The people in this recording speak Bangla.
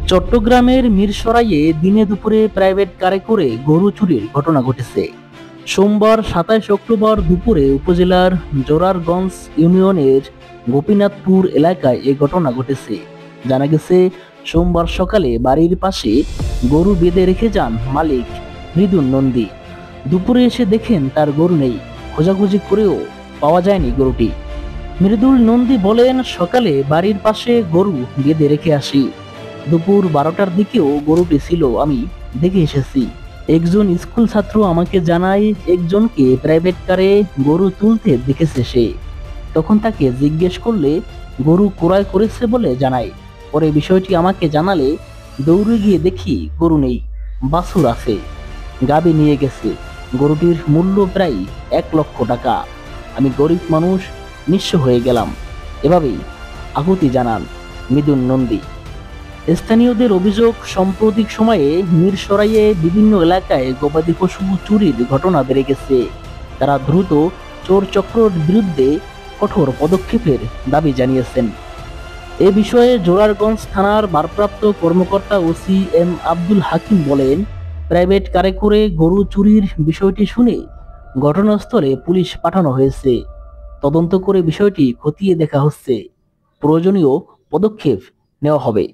চট্টগ্রামের মিরসরাইয়ে দিনে দুপুরে প্রাইভেট কারে করে গরু চুরির ঘটনা ঘটেছে। সোমবার ২৭ অক্টোবর দুপুরে উপজেলার জোরারগঞ্জ ইউনিয়নের গোপীনাথপুর এলাকায় এ ঘটনা ঘটেছে। জানা গেছে, সোমবার সকালে বাড়ির পাশে গরু বেঁধে রেখে যান মালিক মৃদুল নন্দী। দুপুরে এসে দেখেন তার গরু নেই। খোঁজাখুঁজি করেও পাওয়া যায়নি গরুটি। মৃদুল নন্দী বলেন, সকালে বাড়ির পাশে গরু বেঁধে রেখে আসি। দুপুর ১২টার দিকেও গরুটি ছিল, আমি দেখে এসেছি। একজন স্কুল ছাত্র আমাকে জানায় একজনকে প্রাইভেট কারে গরু তুলতে দেখেছে সে। তখন তাকে জিজ্ঞেস করলে গরু ক্রয় করেছে বলে জানায়। পরে বিষয়টি আমাকে জানালে দৌড়ে গিয়ে দেখি গরু নেই, বাছুর আছে, গাবি নিয়ে গেছে। গরুটির মূল্য প্রায় ১ লক্ষ টাকা। আমি গরিব মানুষ, নিঃস্ব হয়ে গেলাম, এভাবেই আকুতি জানান মৃদুল নন্দী। স্থানীয়দের অভিযোগ, সাম্প্রতিক সময়ে মিরসরাইয়ে বিভিন্ন এলাকায় গবাদি পশু চুরির ঘটনা বেড়ে গেছে। তারা দ্রুত চোর চক্রের বিরুদ্ধে কঠোর পদক্ষেপের দাবি জানিয়েছেন। এ বিষয়ে জোরারগঞ্জ থানার ভারপ্রাপ্ত কর্মকর্তা ওসি এম আব্দুল হাকিম বলেন, প্রাইভেট কারে করে গরু চুরির বিষয়টি শুনে ঘটনাস্থলে পুলিশ পাঠানো হয়েছে। তদন্ত করে বিষয়টি খতিয়ে দেখা হচ্ছে। প্রয়োজনীয় পদক্ষেপ নেওয়া হবে।